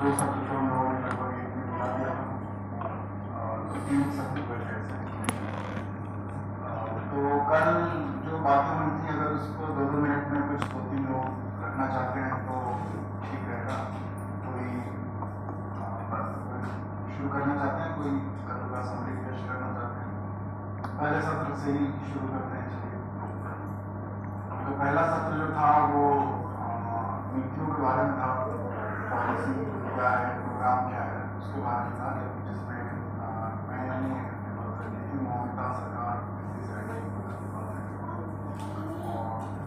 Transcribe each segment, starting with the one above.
दो सत्र तो हम लोगों ने लगभग एक में मिला दिया और 3 सत्र बैठे थे। तो कल जो बातें हुई थी, अगर उसको 2-2 मिनट में कुछ 2-3 लोग रखना चाहते हैं तो ठीक रहेगा। कोई शुरू करना चाहते हैं, कोई कल का समरी पेश करना चाहते हैं? पहले सत्र से ही शुरू करते हैं। चलिए, तो पहला सत्र जो था वो नीतियों के बारे में था। पॉलिसी क्या है, प्रोग्राम क्या है, उसके बारे में था, जिसमें मैंने नीति ममता सरकार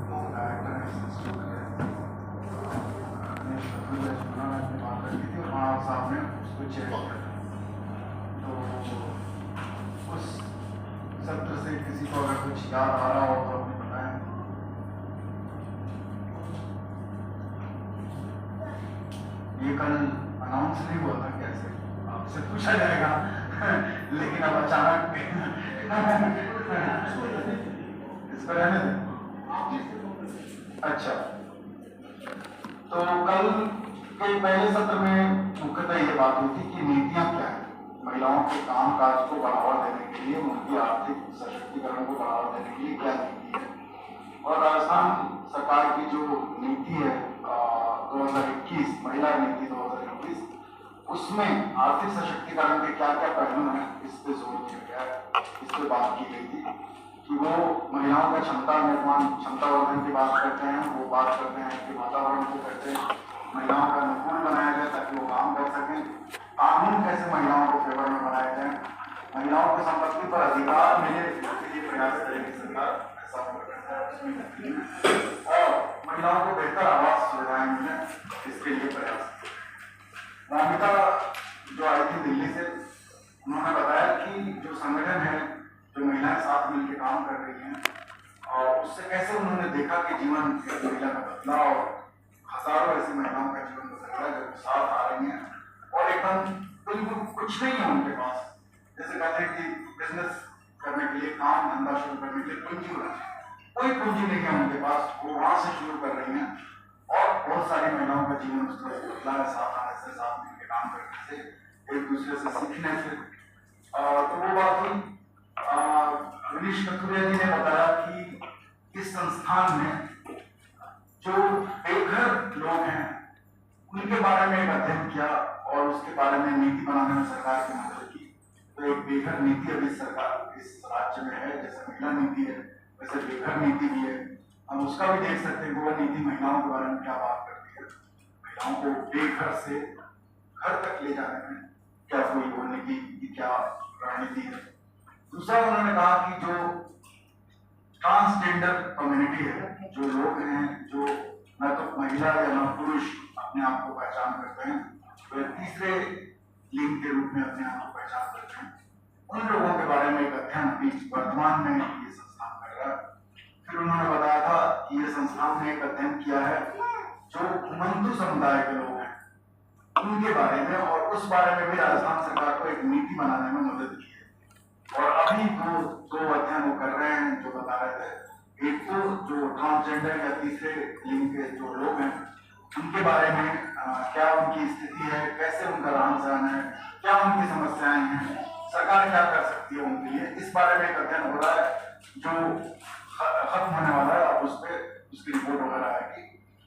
और डायरेक्टर इंस्टीट्यूट के गणेश कपूर ने बात रखी थी और महाराज साहब ने उसको चेयर किया था। तो उस सत्र से किसी को अगर कुछ याद आ रहा हो तो हमें बताएं। ये कल अनाउंस नहीं हुआ था, कैसे आपसे पूछा जाएगा लेकिन अब अचानक इस पर रहने दें। अच्छा, तो कल के पहले सत्र में मुख्यतः ये बात हुई थी कि नीतियां क्या है, महिलाओं के कामकाज को बढ़ावा देने के लिए, उनकी आर्थिक सशक्तिकरण को बढ़ावा देने के लिए क्या नीति है। और राजस्थान सरकार की जो नीति है 2021 महिला नीति 2021, उसमें आर्थिक सशक्तिकरण के क्या क्या पहलू हैं, इस पे जोर दिया गया है। इस पे बात की गई थी कि वो महिलाओं का क्षमता निर्माण, क्षमता वर्धन की बात करते हैं। वो बात करते हैं कि वातावरण को कैसे महिलाओं का अनुकूल बनाया जाए ताकि वो काम कर सकें, कानून कैसे महिलाओं को फेवर में बनाया जाए, महिलाओं को संपत्ति पर अधिकार मिले, इसके लिए प्रयास करेगी सरकार, ऐसा और महिलाओं को बेहतर आवास सुविधाएं मिले, इसके लिए प्रयास। रामिका जो आई थी दिल्ली से, उन्होंने बताया कि जो संगठन है, जो महिलाएं साथ मिलकर काम कर रही हैं, और उससे कैसे उन्होंने देखा कि जीवन महिला का बदला और हजारों ऐसी महिलाओं का जीवन बदल रहा है जो साथ आ रही हैं और एकदम बिल्कुल कुछ नहीं है उनके पास। जैसे कहते हैं कि बिजनेस करने के लिए, काम धंधा शुरू करने के लिए पूंजी होना चाहिए, कोई पूंजी नहीं है उनके पास, वो वहां से शुरू कर रही हैं और बहुत सारी महिलाओं का जीवन उस तरह से बदला है, साथ आने से, साथ मिलकर काम करने से, एक दूसरे से सीखने से। तो वो बात हुई। गणेश कपूर जी ने बताया कि इस संस्थान में जो बेघर लोग हैं उनके बारे में एक अध्ययन किया और उसके बारे में नीति बनाने में सरकार की मदद की। तो एक बेघर नीति अभी सरकार इस राज्य में है, जैसे महिला नीति है वैसे बेघर नीति भी है। हम उसका भी देख सकते हैं कि वह नीति महिलाओं के बारे में क्या बात करती है, महिलाओं को बेघर से घर तक ले जाने में क्या कोई वो नीति की क्या रणनीति है। दूसरा उन्होंने कहा कि जो ट्रांसजेंडर कम्युनिटी है, जो लोग हैं जो न तो महिला या न पुरुष अपने आप को पहचान करते हैं, वे तीसरे लिंग के रूप में अपने आप को पहचान करते हैं, उन लोगों के बारे में एक अध्ययन अभी वर्तमान में ये संस्थान कर रहा है। फिर उन्होंने बताया था कि ये संस्थान ने एक अध्ययन किया है जो मंतु समुदाय के लोग हैं उनके बारे में, और उस बारे में भी राजस्थान सरकार को एक नीति बनाने में मदद की है। और अभी दो अध्ययन वो कर रहे हैं जो बता रहे थे। एक तो जो ट्रांसजेंडर या तीसरे लिंग के जो लोग हैं उनके बारे में क्या उनकी स्थिति है, कैसे उनका रहन सहन है, क्या उनकी समस्याएं हैं, सरकार क्या कर सकती है उनके लिए, इस बारे में एक अध्ययन हो रहा है जो खत्म होने वाला है। अब उस पर उसकी रिपोर्ट वगैरह आएगी।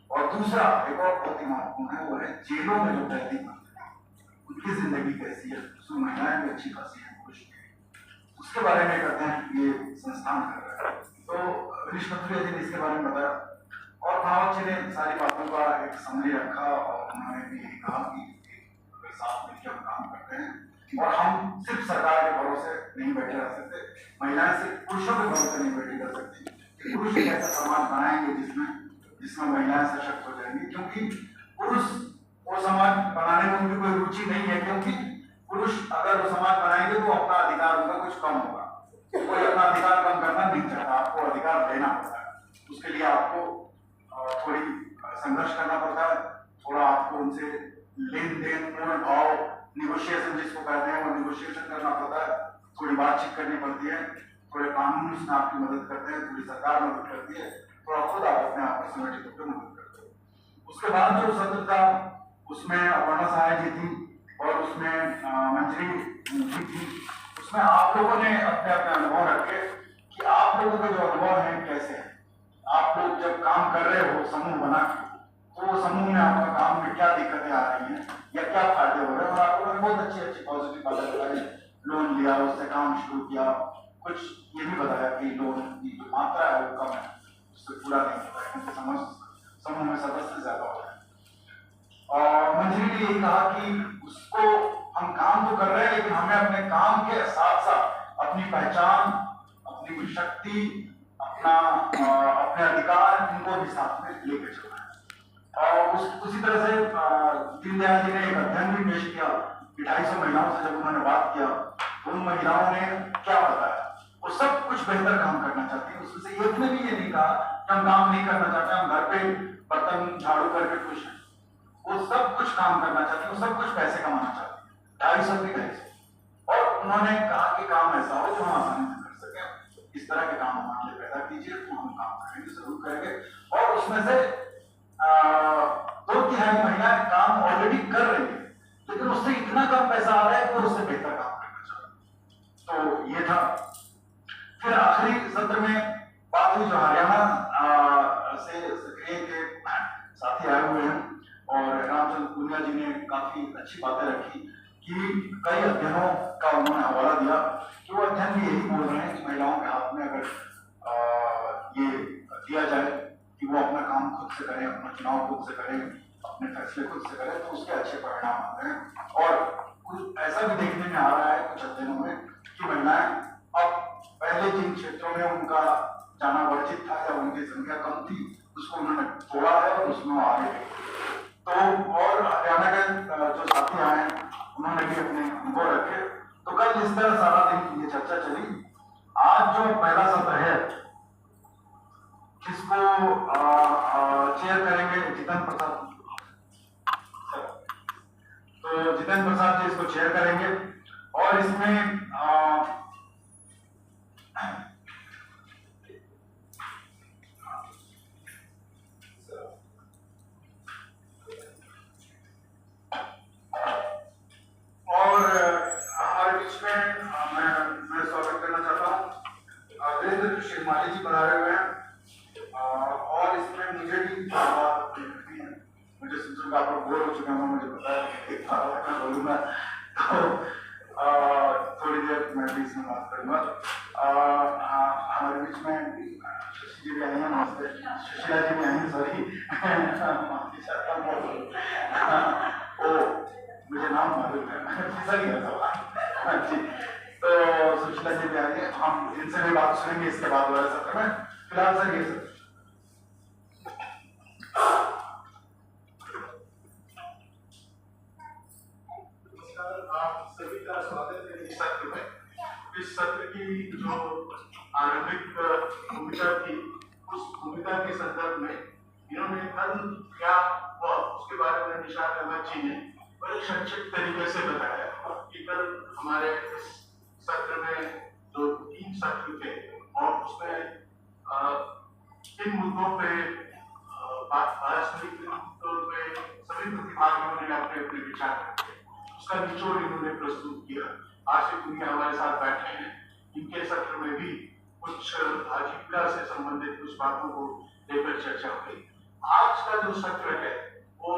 और दूसरा एक और बहुत ही महत्वपूर्ण है, वो है जेलों में जो कैदी बनते हैं उनकी जिंदगी कैसी है, उसमें महिलाएं भी अच्छी खासी है, पुरुष भी, उसके बारे में एक अध्ययन ये संस्थान कर रहा है। तो गणेश कपूर जी ने इसके बारे में बताया और महाराज जी ने सारी बातों का एक समरी रखा और उन्होंने भी यही कहा कि साथ मिलकर हम काम करते हैं और हम सिर्फ सरकार के भरोसे नहीं बैठे रह सकते, महिलाएं सिर्फ पुरुषों के भरोसे नहीं बैठी रह सकती। पुरुष एक ऐसा समाज बनाएंगे जिसमें महिलाएं सशक्त हो जाएंगी, क्योंकि पुरुष वो समाज बनाने में उनकी कोई रुचि नहीं है, क्योंकि पुरुष अगर वो समाज बनाएंगे तो अपना अधिकार उनका कुछ कम होगा। कोई अपना अधिकार कम करना नहीं चाहता, आपको अधिकार देना पड़ता है, उसके लिए आपको थोड़ी संघर्ष करना पड़ता है, थोड़ा आपको उनसे लेन देन, मोल भाव, निगोशिएशन जिसको कहते हैं वो निगोशिएशन करना पड़ता है, थोड़ी बातचीत करनी पड़ती है, थोड़े कानून उसमें आपकी मदद करते हैं, थोड़ी सरकार मदद करती है, थोड़ा खुद आप अपने आप को संगठित होकर मदद करते हो। उसके बाद जो सत्र था उसमें अपर्णा सहाय जी थी और उसमें मंजरी जी थी। उसमें आप लोगों ने अपने अपने अनुभव रखे कि आप लोगों के जो अनुभव हैं कैसे हैं। आप लोग जब काम कर रहे हो समूह बना के, तो समूह में आपका काम में क्या दिक्कतें आ रही हैं या क्या फायदे हो रहे हैं, और आप लोगों ने बहुत अच्छी अच्छी पॉजिटिव बातें बताई। लोन लिया, उससे काम शुरू किया, कुछ ये भी बताया कि लोन की जो मात्रा है वो कम है, उससे पूरा नहीं होता है क्योंकि समूह में सदस्य ज्यादा होते हैं। और मंजरी ने यही कहा कि उसको हम काम तो कर रहे हैं लेकिन हमें अपने काम के साथ साथ अपनी पहचान, अपनी शक्ति, अपने अधिकार, इनको भी साथ में लेकर चलना है। और उसी तरह से दीनदयाल जी ने एक अध्ययन भी पेश किया कि 250 महिलाओं से जब उन्होंने बात किया तो उन महिलाओं ने क्या बताया, वो सब कुछ बेहतर काम करना चाहती है। उसमें से एक ने भी ये नहीं कहा कि हम काम नहीं करना चाहते, हम घर पे बर्तन झाड़ू करके खुश हैं। वो सब कुछ काम करना चाहती है, वो सब कुछ पैसे कमाना चाहती है, 250 भी 250। और उन्होंने कहा कि काम ऐसा हो जो हम आसानी से कर सके, इस तरह के काम हमारे लिए पैदा कीजिए तो हम काम करेंगे, जरूर करेंगे। और उसमें से 2/3 महिलाएं काम ऑलरेडी कर रही है लेकिन उससे इतना कम पैसा आ रहा है कि वो उससे बेहतर काम करना चाहती है। तो ये था। फिर आखिरी सत्र में बात हुई जो हरियाणा से सक्रिय के साथी आए हुए हैं, और रामचंद्र पुनिया जी ने काफी अच्छी बातें रखी कि कई अध्ययनों का उन्होंने हवाला दिया कि वो अध्ययन भी यही बोल रहे हैं कि महिलाओं के हाथ में अगर ये दिया जाए कि वो अपना काम खुद से करें, अपना चुनाव खुद से करें, अपने फैसले खुद से करें, तो उसके अच्छे परिणाम आते हैं। और कुछ ऐसा भी देखने में आ रहा है कुछ अध्ययनों में कि महिलाएं अब पहले जिन क्षेत्रों में उनका जाना वर्जित था या उनकी संख्या कम थी उसको उन्होंने तोड़ा है और उसमें आगे गए। तो और हरियाणा के जो साथी आए उन्होंने भी अपने अनुभव रखे। तो कल इस तरह सारा दिन ये चर्चा चली। आज जो पहला सत्र है जिसको चेयर करेंगे जितेंद्र प्रसाद, तो जितेंद्र प्रसाद जी इसको चेयर करेंगे। और इसमें मैं स्वागत करना चाहता हूँ वीरेंद्र शिवमाली जी पधारे हुए हैं। और इसमें मुझे भी बात करनी है, मुझे सुन आप लोग बोर हो चुके हैं, मुझे पता है मैं बोलूंगा तो थोड़ी देर मैं भी इसमें बात करूंगा। हमारे बीच में शशि जी भी आई हैं, नमस्ते। सुशीला जी भी आई हैं, सॉरी मुझे नाम मालूम है जी। तो सुशीला जी भी आई है, हम इनसे भी बात सुनेंगे इसके बाद वाले सत्र में। फिलहाल सर ये सर आप सभी का स्वागत है इस सत्र में। इस सत्र की जो आरंभिक भूमिका थी उस भूमिका के संदर्भ में इन्होंने कल क्या हुआ उसके बारे में निशान अहमद जी ने बड़े संक्षिप्त तरीके से बताया कि कल हमारे इस सत्र में जो 3 सत्र थे और उसमें किन मुद्दों पे बहस हुई, किन मुद्दों पे सभी प्रतिभागियों ने अपने अपने विचार रखे, उसका निचोड़ इन्होंने प्रस्तुत किया। आशिक दुनिया हमारे साथ बैठे हैं, इनके सत्र में भी कुछ आजीविका से संबंधित कुछ बातों को लेकर चर्चा हुई। आज का जो सत्र है वो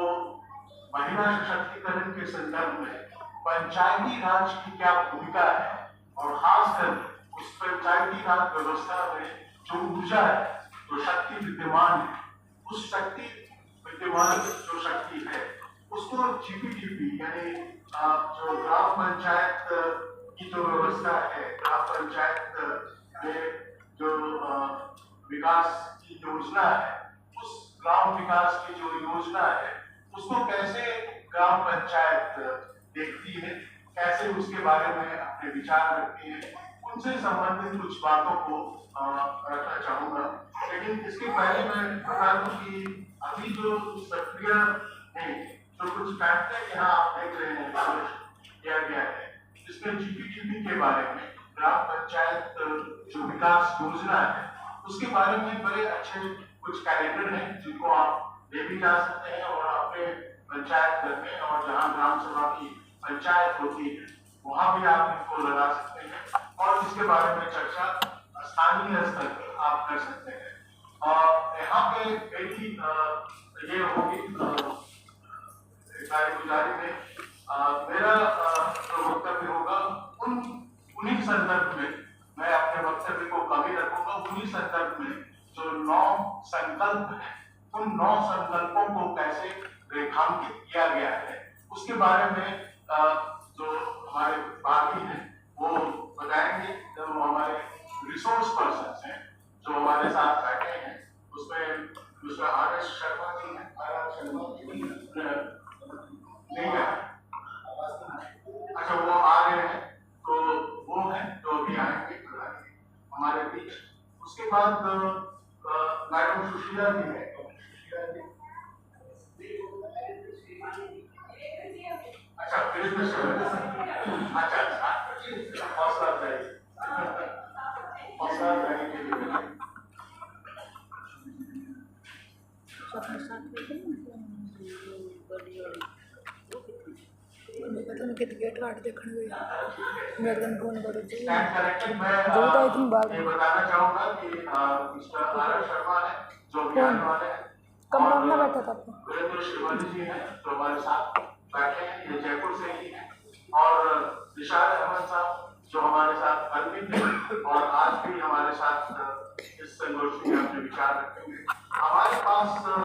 महिला सशक्तिकरण के संदर्भ में पंचायती राज की क्या भूमिका है और खासकर उस पंचायती राज व्यवस्था में जो ऊर्जा है, जो शक्ति विद्यमान है, उस शक्ति विद्यमान जो शक्ति है उसको जीपीडीपी यानी जो ग्राम पंचायत की जो व्यवस्था है, ग्राम पंचायत में जो विकास की योजना है, उस ग्राम विकास की जो योजना है उसको कैसे ग्राम पंचायत देखती है, कैसे उसके बारे में अपने विचार रखती है, उनसे संबंधित कुछ बातों को रखना चाहूंगा। लेकिन इसके पहले मैं बता दूं कि अभी जो सक्रिय है, जो कुछ फैक्टर यहाँ आप देख रहे हैं किया गया है, जिसमें जीपीडीपी के बारे में, ग्राम पंचायत जो विकास योजना है उसके बारे में बड़े अच्छे कुछ कैलेंडर हैं जिनको आप ले भी जा सकते हैं और अपने पंचायत घर में और जहाँ ग्राम सभा की पंचायत होती है वहाँ भी आप इनको लगा सकते हैं और इसके बारे में चर्चा स्थानीय स्तर पर आप कर सकते हैं। और यहाँ पे मेरी ये होगी कार्यगुजारी में मेरा जो वक्तव्य होगा उन्हीं संदर्भ में मैं अपने वक्तव्य को कमी रखूंगा। उन्हीं संदर्भ में जो 9 संकल्प है उन 9 संकल्पों को कैसे रेखांकित किया गया है उसके बारे में जो हमारे बागी हैं वो बताएंगे। जो हमारे रिसोर्स पर्सन हैं जो हमारे साथ बैठे हैं उसमें दूसरा RS शर्मा जी हैं। RS शर्मा जी नहीं है, अच्छा वो आ रहे हैं तो वो हैं जो अभी आएंगे हमारे बीच। उसके बाद मैडम सुशीला जी है। अच्छा अच्छा हौसला चाहिए के लिए गेट काट देखने गई मेरे फोन करो जी मैं ये बताना चाहूंगा कि मिस्टर RS शर्मा है जो अभियान वाले हैं कमरा में बैठा था वीरेंद्र शिवानी जी हैं जो हमारे साथ बैठे हैं।